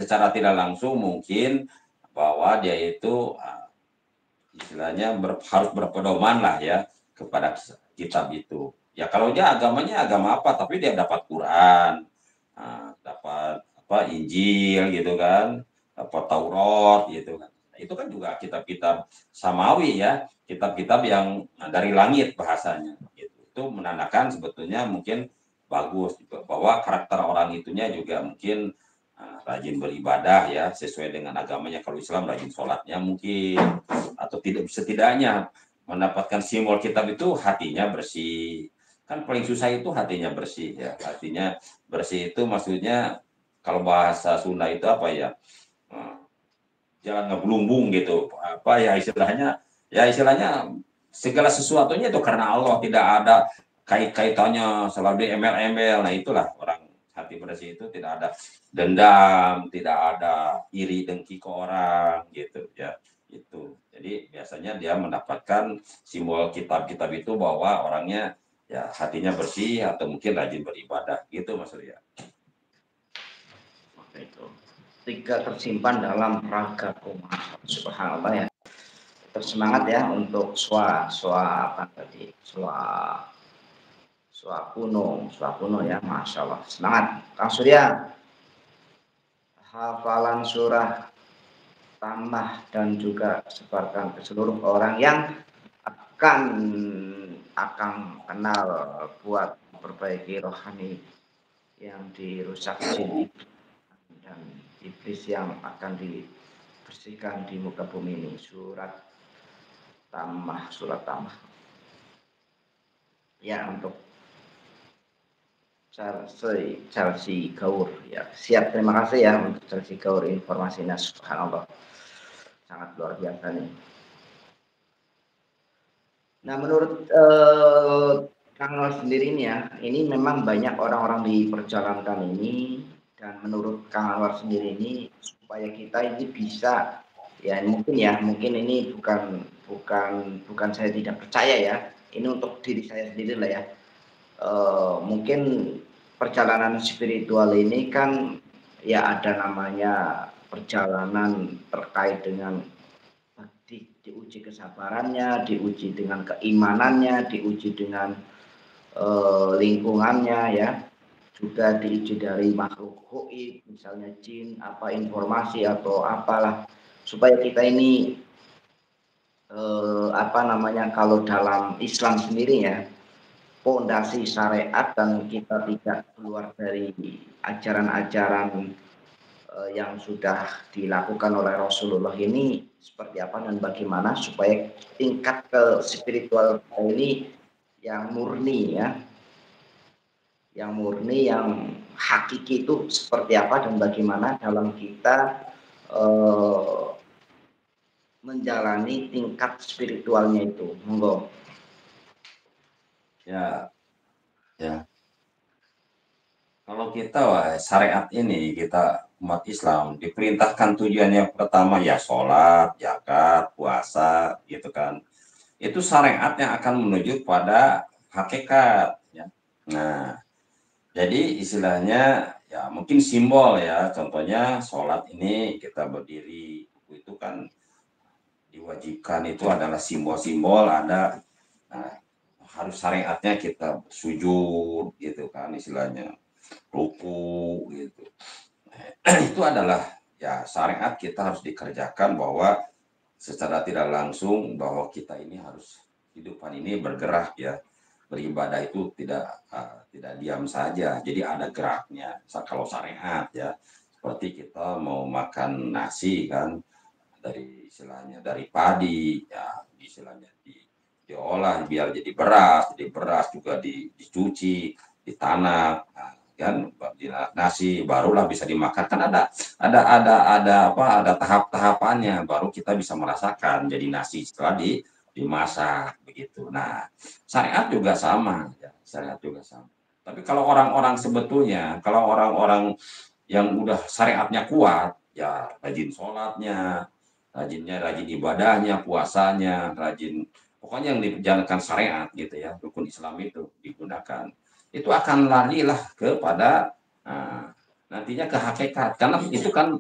secara tidak langsung mungkin bahwa dia itu istilahnya harus berpedoman lah ya kepada kitab itu. Ya kalau dia agamanya agama apa, tapi dia dapat Quran, dapat apa Injil gitu kan, dapat Taurat gitu kan. Itu kan juga kitab-kitab samawi ya, kitab-kitab yang dari langit bahasanya. Gitu. Itu menandakan sebetulnya mungkin bagus bahwa karakter orang itunya juga mungkin rajin beribadah ya sesuai dengan agamanya. Kalau Islam rajin sholatnya mungkin, atau tidak setidaknya mendapatkan simbol kitab itu hatinya bersih. Kan paling susah itu hatinya bersih ya. Hatinya bersih itu maksudnya kalau bahasa Sunda itu apa ya, jangan ngegelumbung gitu, apa ya istilahnya segala sesuatunya itu karena Allah, tidak ada kaitannya selalu embel-embel. Nah itulah orang hati bersih itu tidak ada dendam, tidak ada iri dengki ke orang gitu ya. Itu jadi biasanya dia mendapatkan simbol kitab-kitab itu bahwa orangnya ya hatinya bersih atau mungkin rajin beribadah gitu Mas Surya. Itu 3 tersimpan dalam ragaku. Subhanallah ya. Tersemangat ya untuk swa apa tadi, swa kuno ya, Masya Allah. Semangat Kang Surya. Hafalan surah tambah dan juga sebarkan ke seluruh orang yang akan kenal buat memperbaiki rohani yang dirusak jin dan iblis yang akan dibersihkan di muka bumi ini. Surat tamah ya, untuk Chelsea Gaur ya. Siap, terima kasih ya untuk Chelsea Gaur informasinya. Subhanallah, sangat luar biasa nih. Nah menurut Kang Anwar sendiri nih ya, ini memang banyak orang-orang di perjalanan ini, dan menurut Kang Anwar sendiri ini supaya kita ini bisa ya, mungkin ini bukan saya tidak percaya ya, ini untuk diri saya sendiri lah ya. Mungkin perjalanan spiritual ini kan ya ada namanya perjalanan terkait dengan diuji kesabarannya, diuji dengan keimanannya, diuji dengan lingkungannya ya, juga diuji dari makhluk gaib, misalnya jin, apa informasi atau apalah, supaya kita ini kalau dalam Islam sendiri ya, fondasi syariat, dan kita tidak keluar dari ajaran-ajaran yang sudah dilakukan oleh Rasulullah ini seperti apa dan bagaimana supaya tingkat ke spiritual ini yang murni ya, yang hakiki itu seperti apa dan bagaimana dalam kita menjalani tingkat spiritualnya itu. Monggo. Ya. Kalau kita syariat ini, kita umat Islam diperintahkan tujuannya pertama ya sholat, zakat, puasa gitu kan. Itu syariat yang akan menuju pada hakikat ya. Nah, jadi istilahnya ya mungkin simbol ya, contohnya sholat ini kita berdiri itu kan diwajibkan, itu adalah simbol-simbol ada. Nah, harus syariatnya kita sujud gitu kan istilahnya, ruku gitu. Itu adalah ya syariat, kita harus dikerjakan bahwa secara tidak langsung bahwa kita ini harus kehidupan ini bergerak ya, beribadah itu tidak diam saja, jadi ada geraknya. Kalau syariat ya seperti kita mau makan nasi kan, dari istilahnya dari padi ya, istilahnya diolah biar jadi beras juga dicuci, ditanam, kan nasi barulah bisa dimakan. Kan ada tahap-tahapannya baru kita bisa merasakan jadi nasi setelah dimasak begitu. Nah, syariat juga sama ya, syariat juga sama. Tapi kalau orang-orang sebetulnya, kalau orang-orang yang udah syariatnya kuat ya, rajin sholatnya, rajin ibadahnya, puasanya, pokoknya yang dijalankan syariat gitu ya, rukun Islam itu digunakan, itu akan larilah kepada nantinya ke hakikat, karena itu kan